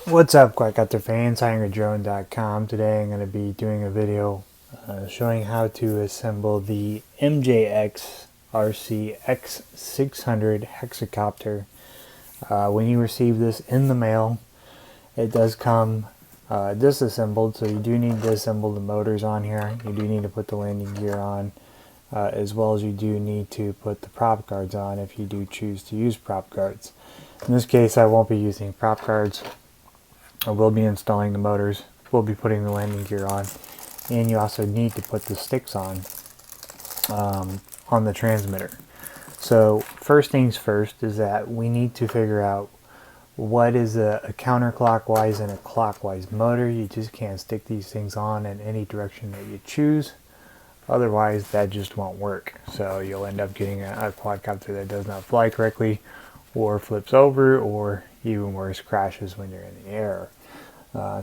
What's up, Quadcopter fans? HangerDrone.com. Today I'm going to be doing a video showing how to assemble the MJX X600 Hexacopter. When you receive this in the mail, it does come disassembled, so you do need to assemble the motors on here. You do need to put the landing gear on, as well as you do need to put the prop guards on if you do choose to use prop guards. In this case, I won't be using prop guards. I will be installing the motors, we'll be putting the landing gear on, and you also need to put the sticks on the transmitter. So first things first is that we need to figure out what is a counterclockwise and a clockwise motor. You just can't stick these things on in any direction that you choose. Otherwise, that just won't work. So you'll end up getting a quadcopter that does not fly correctly, or flips over, or even worse, crashes when you're in the air.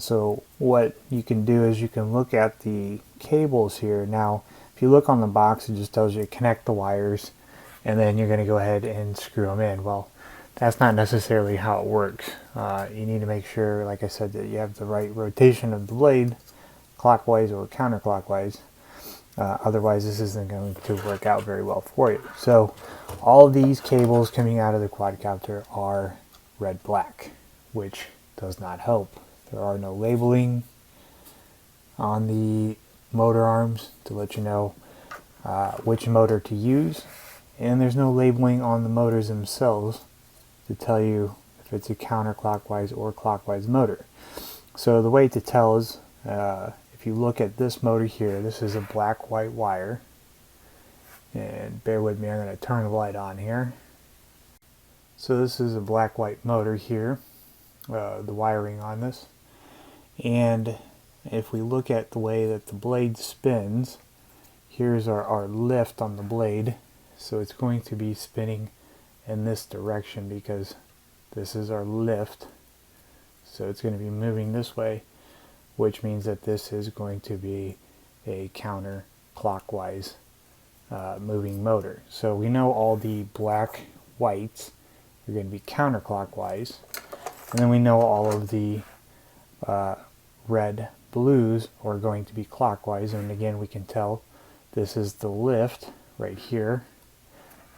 So what you can do is you can look at the cables here. Now, if you look on the box, it just tells you to connect the wires, and then you're going to go ahead and screw them in. Well, that's not necessarily how it works. You need to make sure, like I said, that you have the right rotation of the blade, clockwise or counterclockwise. Otherwise, this isn't going to work out very well for you. So all of these cables coming out of the quadcopter are red-black, which does not help. There are no labeling on the motor arms to let you know which motor to use, and there's no labeling on the motors themselves to tell you if it's a counterclockwise or clockwise motor. So the way to tell is if you look at this motor here, this is a black-white wire, and bear with me, I'm going to turn the light on here. So this is a black-white motor here, the wiring on this, and if we look at the way that the blade spins, here's our lift on the blade, so it's going to be spinning in this direction because this is our lift, so it's going to be moving this way, which means that this is going to be a counterclockwise moving motor. So we know all the black whites are going to be counterclockwise, and then we know all of the red blues are going to be clockwise. And again, we can tell this is the lift right here,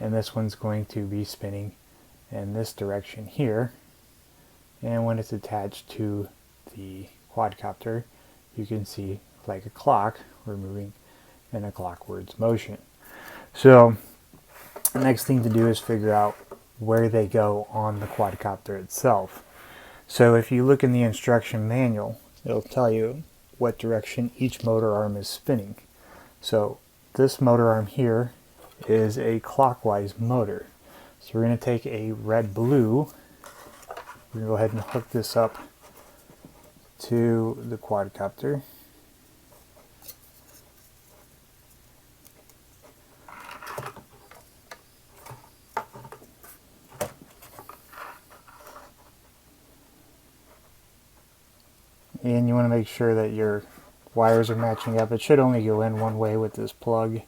and this one's going to be spinning in this direction here, and when it's attached to the quadcopter, you can see, like a clock, we're moving in a clockwards motion. So the next thing to do is figure out where they go on the quadcopter itself. So if you look in the instruction manual, it'll tell you what direction each motor arm is spinning. So this motor arm here is a clockwise motor. So we're going to take a red-blue, we're going to go ahead and hook this up to the quadcopter. And you want to make sure that your wires are matching up. It should only go in one way with this plug,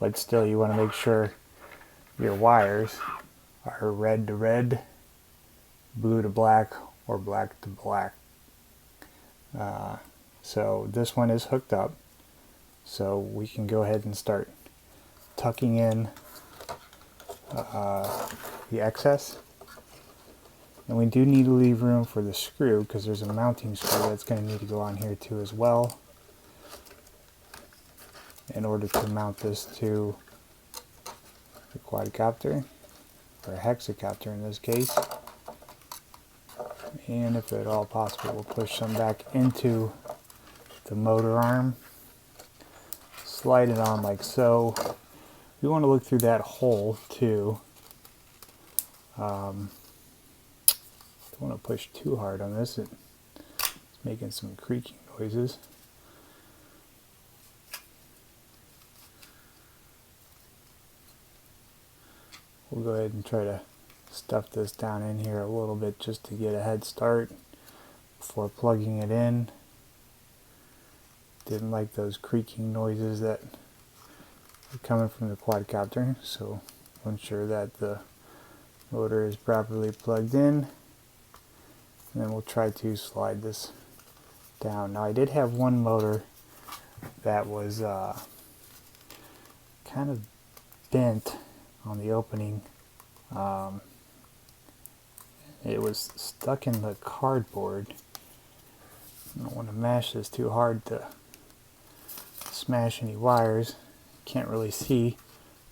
but still you want to make sure your wires are red to red, blue to black, or black to black. So this one is hooked up, so we can go ahead and start tucking in the excess. And we do need to leave room for the screw because there's a mounting screw that's going to need to go on here too as well in order to mount this to the quadcopter, or hexacopter in this case. And if at all possible, we'll push some back into the motor arm, slide it on like so. We want to look through that hole too. Don't want to push too hard on this, it's making some creaking noises. We'll go ahead and try to stuff this down in here a little bit just to get a head start before plugging it in. Didn't like those creaking noises that are coming from the quadcopter, so ensure that the motor is properly plugged in. And then we'll try to slide this down. Now I did have one motor that was kind of bent on the opening. It was stuck in the cardboard. I don't want to mash this too hard to smash any wires. Can't really see.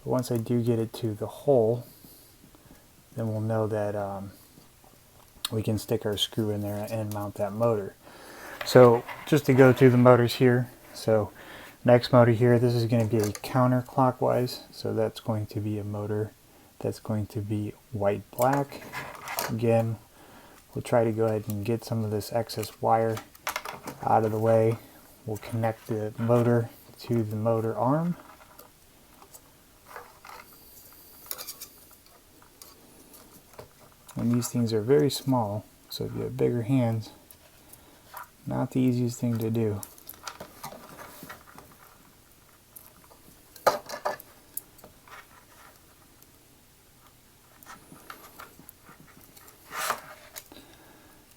But once I do get it to the hole, then we'll know that we can stick our screw in there and mount that motor. So just to go through the motors here. So next motor here, this is going to be a counterclockwise. So that's going to be a motor that's going to be white black. Again, we'll try to go ahead and get some of this excess wire out of the way. We'll connect the motor to the motor arm. And these things are very small, so if you have bigger hands, not the easiest thing to do.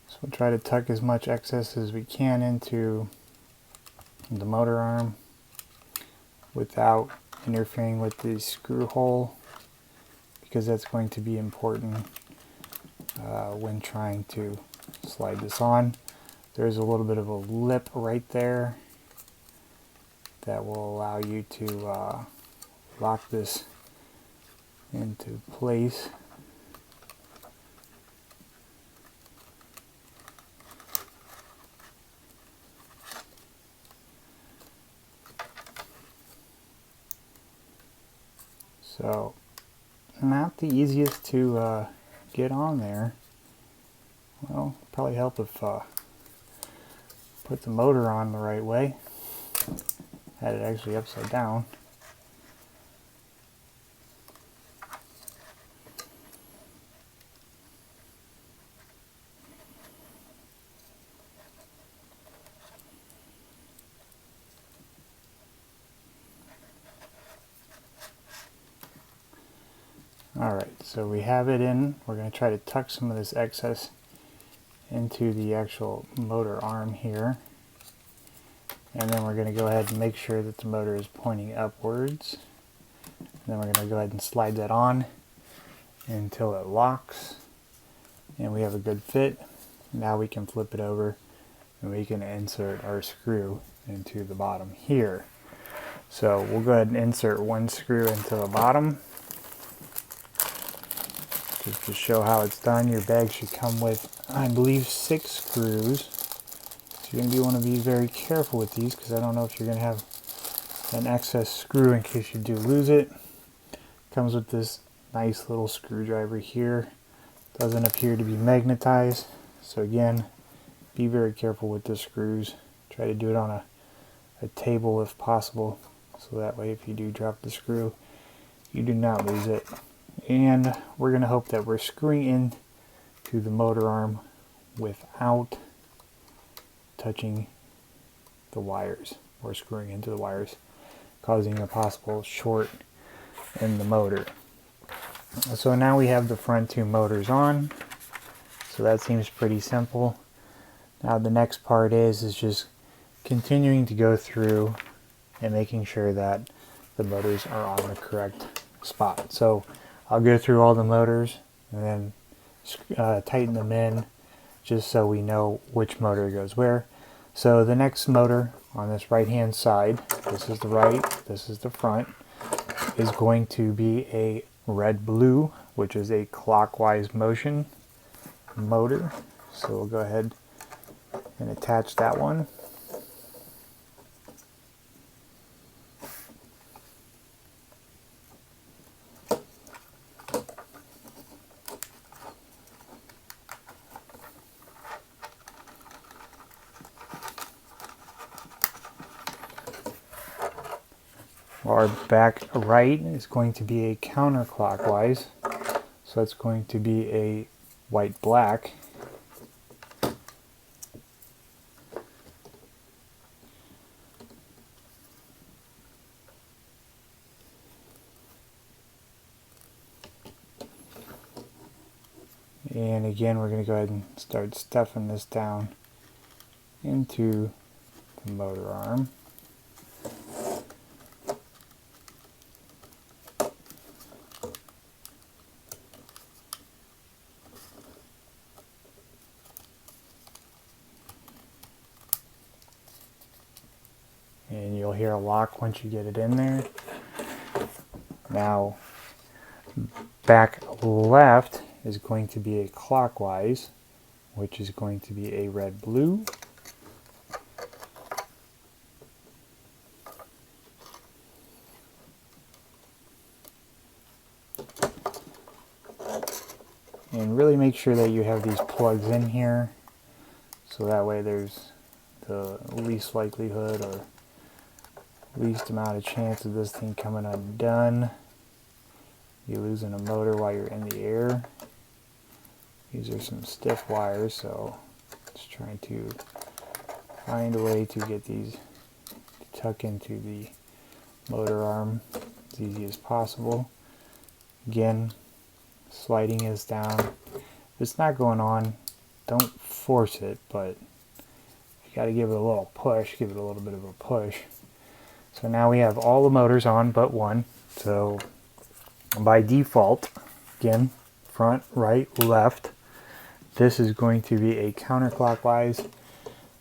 So we'll try to tuck as much excess as we can into the motor arm without interfering with the screw hole, because that's going to be important when trying to slide this on. There's a little bit of a lip right there that will allow you to lock this into place. So, not the easiest to get on there. Well, probably help if put the motor on the right way. Had it actually upside down. Alright, so we have it in. We're going to try to tuck some of this excess into the actual motor arm here. And then we're going to go ahead and make sure that the motor is pointing upwards. And then we're going to go ahead and slide that on until it locks. And we have a good fit. Now we can flip it over and we can insert our screw into the bottom here. So we'll go ahead and insert one screw into the bottom. Just to show how it's done, your bag should come with, I believe, 6 screws. So you're going to want to be very careful with these, because I don't know if you're going to have an excess screw in case you do lose it. Comes with this nice little screwdriver here. Doesn't appear to be magnetized. So again, be very careful with the screws. Try to do it on a table if possible, so that way if you do drop the screw, you do not lose it. And we're going to hope that we're screwing in to the motor arm without touching the wires or screwing into the wires, causing a possible short in the motor. So now we have the front 2 motors on, so that seems pretty simple. Now the next part is just continuing to go through and making sure that the motors are on the correct spot. So I'll go through all the motors and then tighten them in just so we know which motor goes where. So the next motor on this right hand side, this is the right, this is the front, is going to be a red-blue, which is a clockwise motion motor. So we'll go ahead and attach that one. Our back right is going to be a counterclockwise, so it's going to be a white-black. And again, we're going to go ahead and start stuffing this down into the motor arm. And you'll hear a lock once you get it in there. Now, back left is going to be a clockwise, which is going to be a red-blue. And really make sure that you have these plugs in here, so that way there's the least likelihood or least amount of chance of this thing coming undone. You losing a motor while you're in the air. These are some stiff wires, so just trying to find a way to get these to tuck into the motor arm as easy as possible. Again, sliding this down. If it's not going on, don't force it, but you got to give it a little push, give it a little bit of a push. So now we have all the motors on but one. So by default, again, front, right, left, this is going to be a counterclockwise.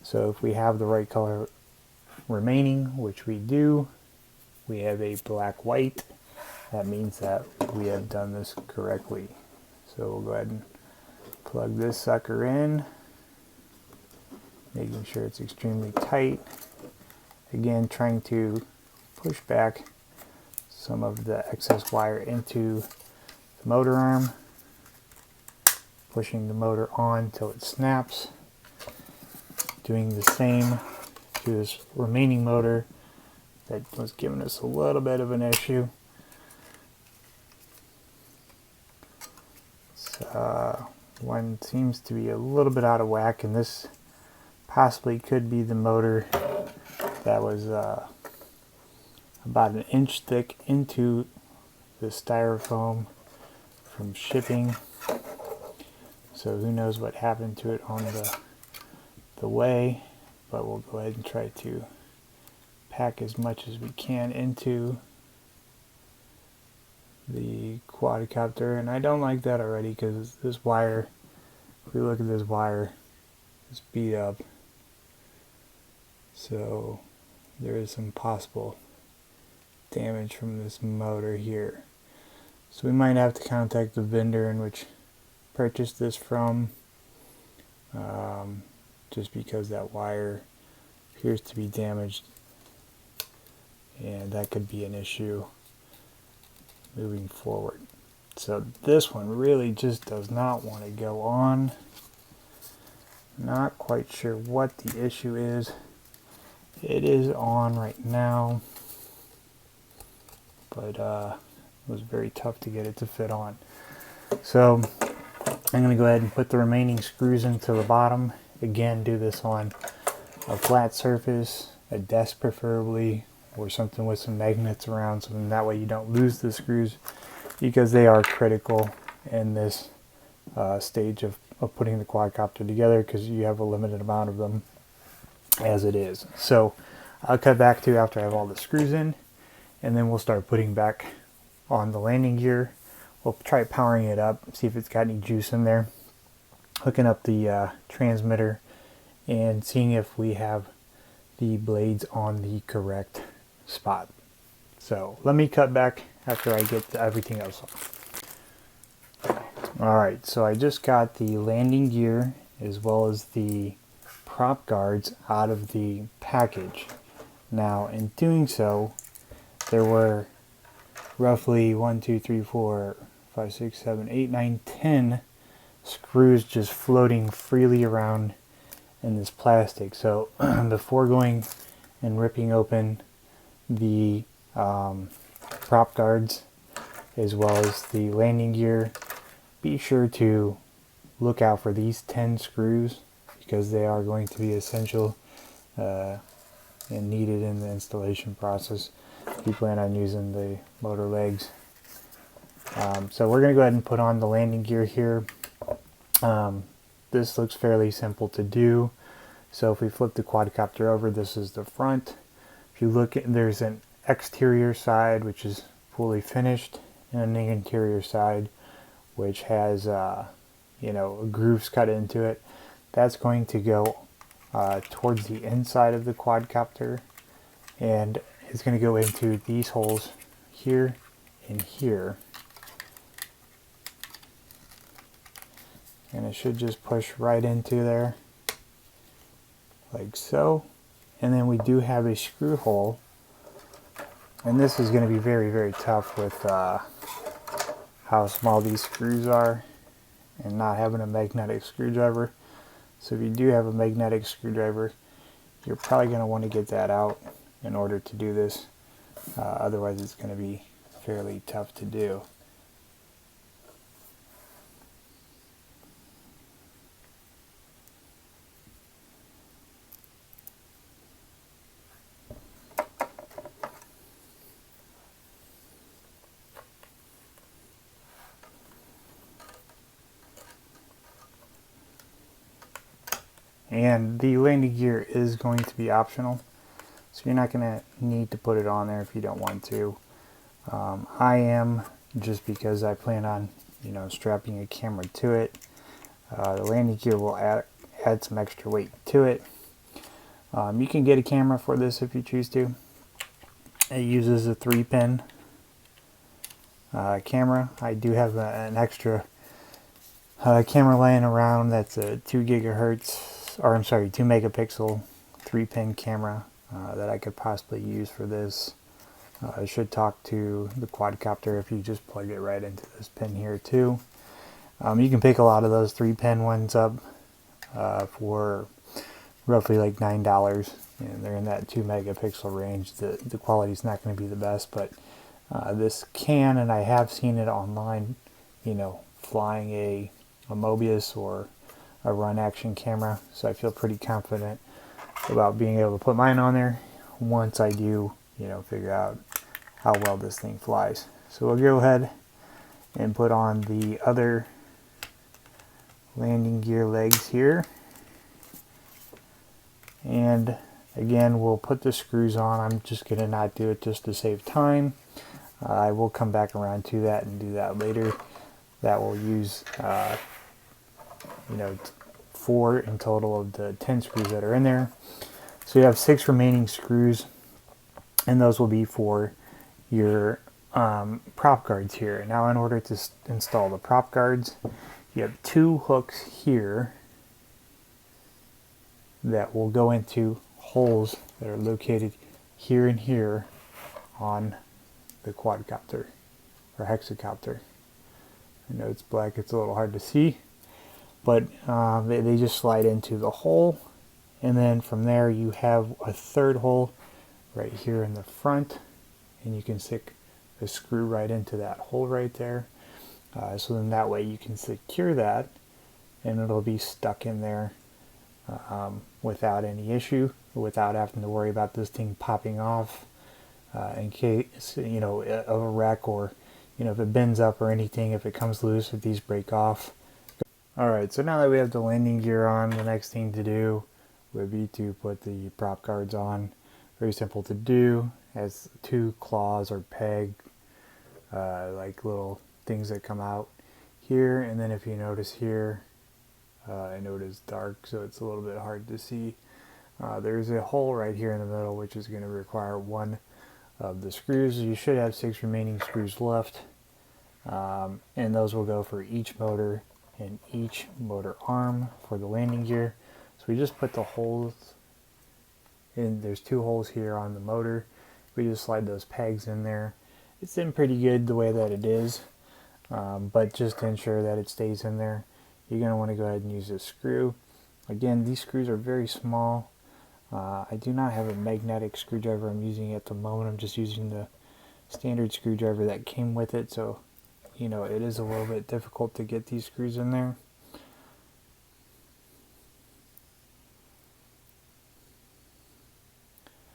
So if we have the right color remaining, which we do, we have a black white. That means that we have done this correctly. So we'll go ahead and plug this sucker in, making sure it's extremely tight. Again, trying to push back some of the excess wire into the motor arm, pushing the motor on till it snaps, doing the same to this remaining motor that was giving us a little bit of an issue. One seems to be a little bit out of whack, and this possibly could be the motor that was about an inch thick into the styrofoam from shipping. So who knows what happened to it on the way, but we'll go ahead and try to pack as much as we can into the quadcopter. And I don't like that already, because this wire, if we look at this wire, it's beat up. So there is some possible damage from this motor here. So we might have to contact the vendor in which purchased this from, just because that wire appears to be damaged, and that could be an issue moving forward. So this one really just does not want to go on. Not quite sure what the issue is. It is on right now, but it was very tough to get it to fit on. So I'm going to go ahead and put the remaining screws into the bottom. Again, do this on a flat surface, a desk preferably, or something with some magnets around, so that way you don't lose the screws, because they are critical in this stage of putting the quadcopter together, because you have a limited amount of them as it is. So I'll cut back to after I have all the screws in, and then we'll start putting back on the landing gear. We'll try powering it up, see if it's got any juice in there, hooking up the transmitter, and seeing if we have the blades on the correct spot. So let me cut back after I get everything else on. Alright, so I just got the landing gear as well as the prop guards out of the package. Now in doing so, there were roughly 1, 2, 3, 4, 5, 6, 7, 8, 9, 10 screws just floating freely around in this plastic. So before going and ripping open the prop guards as well as the landing gear, be sure to look out for these 10 screws, because they are going to be essential and needed in the installation process if you plan on using the motor legs. So we're going to go ahead and put on the landing gear here. This looks fairly simple to do. So if we flip the quadcopter over, this is the front. If you look at, there's an exterior side which is fully finished, and an interior side which has you know, grooves cut into it. That's going to go towards the inside of the quadcopter, and it's going to go into these holes here and here. And it should just push right into there, like so. And then we do have a screw hole, and this is going to be very, very tough with how small these screws are and not having a magnetic screwdriver. So if you do have a magnetic screwdriver, you're probably going to want to get that out in order to do this. Otherwise it's going to be fairly tough to do. And the landing gear is going to be optional, so you're not going to need to put it on there if you don't want to. I am, just because I plan on, you know, strapping a camera to it. The landing gear will add some extra weight to it. You can get a camera for this if you choose to. It uses a 3-pin camera. I do have an extra camera laying around that's a 2 megapixel 3-pin camera that I could possibly use for this. I should talk to the quadcopter if you just plug it right into this pin here too. You can pick a lot of those 3-pin ones up for roughly like $9, and they're in that 2 megapixel range. The quality's not going to be the best, but this can, and I have seen it online, you know, flying a Mobius or a run action camera, so I feel pretty confident about being able to put mine on there once I do, you know, figure out how well this thing flies. So we'll go ahead and put on the other landing gear legs here, and again we'll put the screws on. I'm just gonna not do it just to save time. I will come back around to that and do that later. That will use you know, 4 in total of the 10 screws that are in there. So you have 6 remaining screws, and those will be for your prop guards here. Now in order to install the prop guards, you have 2 hooks here that will go into holes that are located here and here on the quadcopter or hexacopter. I know it's black, it's a little hard to see, but they just slide into the hole, and then from there you have a 3rd hole right here in the front, and you can stick the screw right into that hole right there. So then that way you can secure that, and it'll be stuck in there without any issue, without having to worry about this thing popping off in case, you know, of a wreck, or, you know, if it bends up or anything, if it comes loose, if these break off. Alright, so now that we have the landing gear on, the next thing to do would be to put the prop guards on. Very simple to do. It has 2 claws or peg, like little things that come out here, and then if you notice here, I know it is dark, so it's a little bit hard to see. There's a hole right here in the middle, which is going to require 1 of the screws. You should have 6 remaining screws left, and those will go for each motor and each motor arm for the landing gear. So we just put the holes in. There's 2 holes here on the motor. We just slide those pegs in there. It's in pretty good the way that it is, but just to ensure that it stays in there, you're going to want to go ahead and use a screw. Again, these screws are very small. I do not have a magnetic screwdriver I'm using at the moment. I'm just using the standard screwdriver that came with it, so you know, it is a little bit difficult to get these screws in there.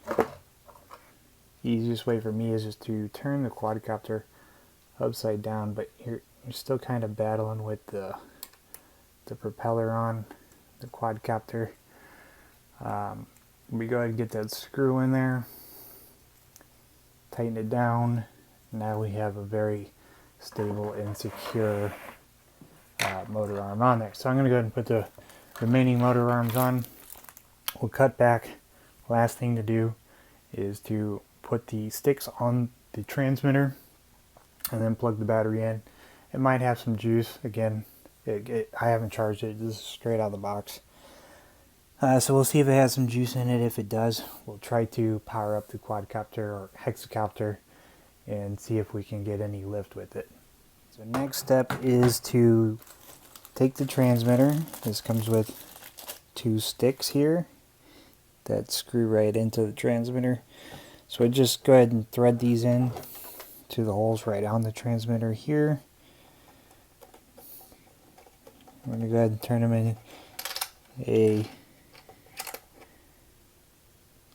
The easiest way for me is just to turn the quadcopter upside down, but you're still kind of battling with the the propeller on the quadcopter. We go ahead and get that screw in there, tighten it down. Now we have a very stable and secure motor arm on there. So I'm going to go ahead and put the remaining motor arms on. We'll cut back. Last thing to do is to put the sticks on the transmitter and then plug the battery in. It might have some juice. Again, I haven't charged it. This is straight out of the box. So we'll see if it has some juice in it. If it does, we'll try to power up the quadcopter or hexacopter and see if we can get any lift with it. So next step is to take the transmitter. This comes with 2 sticks here that screw right into the transmitter. So I just go ahead and thread these in to the holes right on the transmitter here. I'm going to go ahead and turn them in a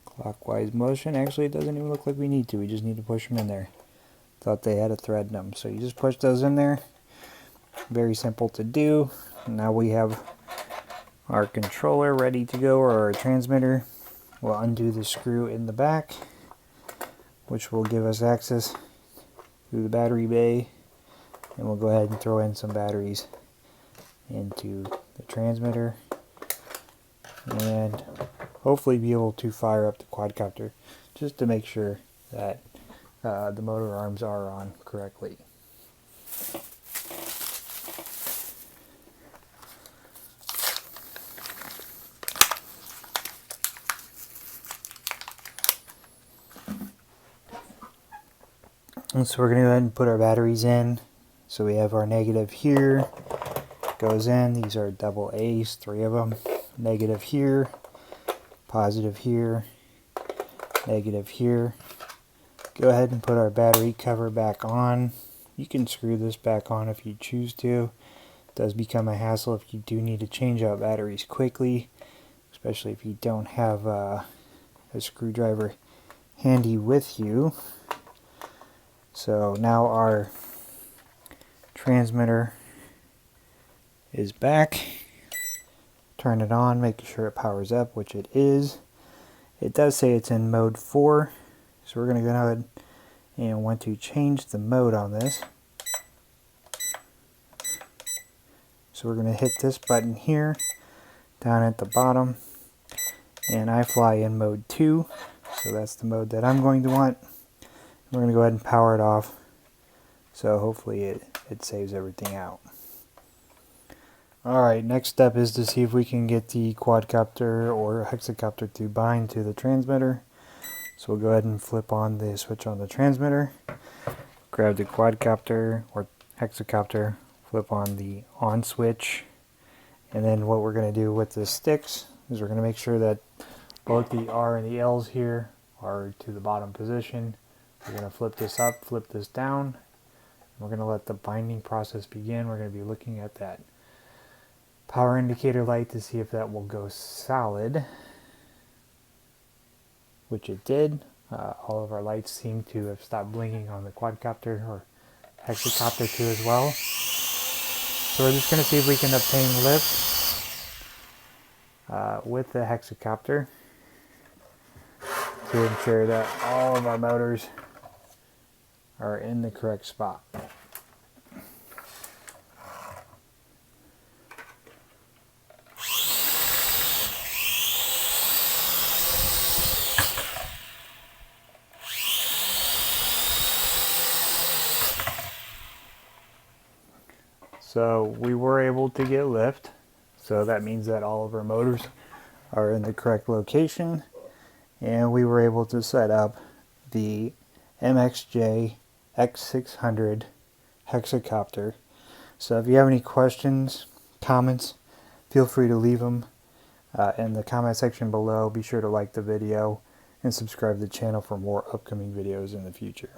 clockwise motion. Actually, it doesn't even look like we need to. We just need to push them in there. Thought they had a thread in them. So you just push those in there. Very simple to do. Now we have our controller ready to go, or our transmitter. We'll undo the screw in the back, which will give us access to the battery bay. And we'll go ahead and throw in some batteries into the transmitter and hopefully be able to fire up the quadcopter just to make sure that the motor arms are on correctly. And so we're going to go ahead and put our batteries in. So we have our negative here, goes in. These are double A's, 3 of them. Negative here, positive here, negative here. Go ahead and put our battery cover back on. You can screw this back on if you choose to. It does become a hassle if you do need to change out batteries quickly, especially if you don't have a screwdriver handy with you. So now our transmitter is back. Turn it on, make sure it powers up, which it is. It does say it's in mode 4, so we're going to go ahead and want to change the mode on this. So we're going to hit this button here, down at the bottom, and I fly in mode 2, so that's the mode that I'm going to want. We're going to go ahead and power it off, so hopefully it saves everything out. Alright, next step is to see if we can get the quadcopter or hexacopter to bind to the transmitter. So we'll go ahead and flip on the switch on the transmitter, grab the quadcopter or hexacopter, flip on the on switch, and then what we're going to do with the sticks is we're going to make sure that both the R and the L's here are to the bottom position. We're going to flip this up, flip this down. We're going to let the binding process begin. We're going to be looking at that power indicator light to see if that will go solid, which it did. All of our lights seem to have stopped blinking on the quadcopter or hexacopter too as well. So we're just going to see if we can obtain lift with the hexacopter to ensure that all of our motors are in the correct spot. So we were able to get lift, so that means that all of our motors are in the correct location, and we were able to set up the MJX X600 Hexacopter. So if you have any questions, comments, feel free to leave them in the comment section below. Be sure to like the video and subscribe to the channel for more upcoming videos in the future.